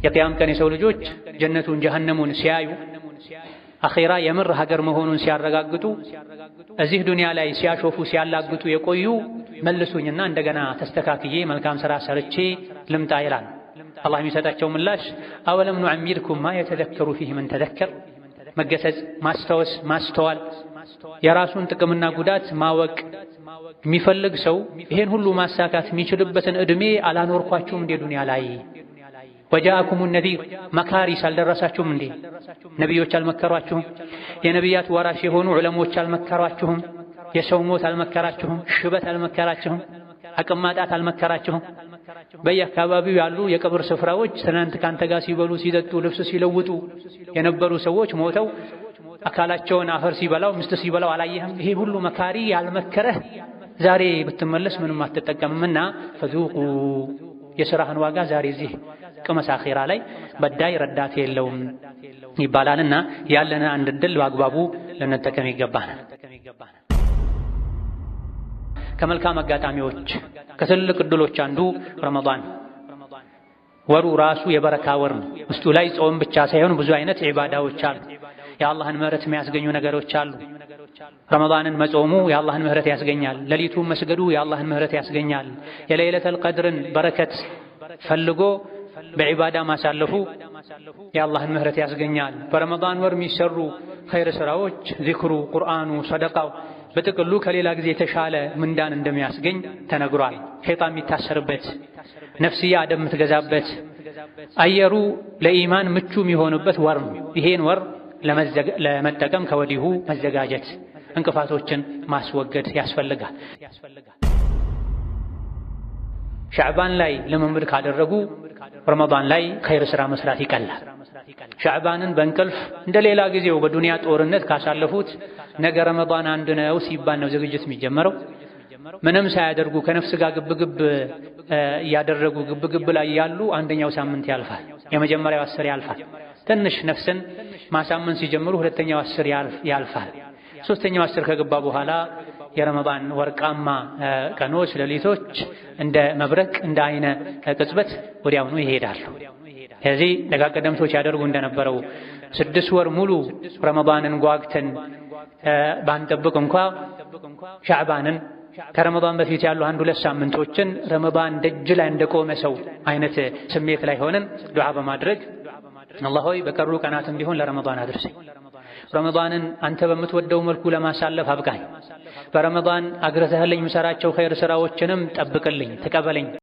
የቂያም ቀን የሰው ልጆች ጀነቱን ጀሃነሙን ሲያዩ አኺራ የምር ሀገር መሆኑን ሲያረጋግጡ እዚህ ዱንያ ላይ ሲያሾፉ ሲያላግጡ የቆዩ መልሱኝና እንደገና ተስተካክዬ መልካም ሥራ ሰርቼ ልምጣ ይላል። አላህ የሚሰጣቸው ምላሽ አወለም ኑዐሚርኩም ማ የተዘከሩ ፊህ መን ተዘከር፣ መገሰጽ፣ ማስታወስ፣ ማስተዋል፣ የራሱን ጥቅምና ጉዳት ማወቅ የሚፈልግ ሰው ይሄን ሁሉ ማሳካት የሚችልበትን ዕድሜ አላኖርኳችሁም እንዴ ዱንያ ላይ? ወጃአኩሙ ነዚር፣ መካሪስ አልደረሳችሁም እንዴ? ነቢዮች አልመከሯችሁም? የነቢያት ወራሽ የሆኑ ዑለሞች አልመከሯችሁም? የሰው ሞት አልመከራችሁም? ሽበት አልመከራችሁም? አቅም ማጣት አልመከራችሁም? በየአካባቢው ያሉ የቀብር ስፍራዎች ትናንት ካንተ ጋር ሲበሉ ሲጠጡ ልብስ ሲለውጡ የነበሩ ሰዎች ሞተው አካላቸውን አፈር ሲበላው ምስጥ ሲበላው አላየህም? ይሄ ሁሉ መካሪ ያልመከረህ ዛሬ ብትመለስ ምንም አትጠቀምምና ፈዙቁ፣ የሥራህን ዋጋ ዛሬ እዚህ ቅመስ፣ አኺራ ላይ በዳይ ረዳት የለውም ይባላልና ያለን አንድ ዕድል በአግባቡ ልንጠቀም ይገባናል። ከመልካም አጋጣሚዎች ከትልቅ ዕድሎች አንዱ ረመዳን ወሩ ራሱ የበረካ ወር ነው። ውስጡ ላይ ጾም ብቻ ሳይሆን ብዙ አይነት ዒባዳዎች አሉ። የአላህን ምህረት የሚያስገኙ ነገሮች አሉ። ረመዳንን መጾሙ የአላህን ምህረት ያስገኛል። ሌሊቱን መስገዱ የአላህን ምህረት ያስገኛል። የለይለተል ቀድርን በረከት ፈልጎ በዒባዳ ማሳለፉ የአላህን ምህረት ያስገኛል። በረመዳን ወር የሚሰሩ ኸይር ሥራዎች ዚክሩ፣ ቁርአኑ፣ ሰደቃው በጥቅሉ ከሌላ ጊዜ የተሻለ ምንዳን እንደሚያስገኝ ተነግሯል። ሸይጣን የሚታሰርበት፣ ነፍስያ አደብ የምትገዛበት፣ አየሩ ለኢማን ምቹ የሚሆንበት ወር ነው። ይሄን ወር ለመጠቀም ከወዲሁ መዘጋጀት፣ እንቅፋቶችን ማስወገድ ያስፈልጋል። ሻዕባን ላይ ልምምድ ካደረጉ ረመዳን ላይ ኸይር ሥራ መስራት ይቀላል። ሻዕባንን በእንቅልፍ እንደ ሌላ ጊዜው በዱንያ ጦርነት ካሳለፉት ነገ ረመዳን አንድ ነው ሲባል ነው ዝግጅት የሚጀመረው። ምንም ሳያደርጉ ከነፍስ ጋር ግብግብ እያደረጉ ግብግብ ላይ ያሉ አንደኛው ሳምንት ያልፋል፣ የመጀመሪያው 10 ያልፋል። ትንሽ ነፍስን ማሳመን ሲጀምሩ ሁለተኛው 10 ያልፋል። ሶስተኛው 10 ከገባ በኋላ የረመዳን ወርቃማ ቀኖች፣ ሌሊቶች እንደ መብረቅ እንደ አይነ ቅጽበት ወዲያውኑ ይሄዳሉ። ስለዚህ ደጋ ቀደምቶች ያደርጉ እንደነበረው 6 ወር ሙሉ ረመዳንን ጓግተን ባንጠብቅ እንኳ ሻዕባንን ከረመዳን በፊት ያሉ 1-2 ሳምንቶችን ረመዳን ደጅ ላይ እንደቆመ ሰው አይነት ስሜት ላይ ሆነን ዱዓ በማድረግ አላህ ሆይ በቀሩ ቀናትም ቢሆን ለረመዳን አድርሰኝ፣ ረመዳንን አንተ በምትወደው መልኩ ለማሳለፍ አብቃኝ፣ በረመዳን አግረተህልኝ ምሰራቸው ኸይር ሥራዎችንም ጠብቅልኝ፣ ተቀበለኝ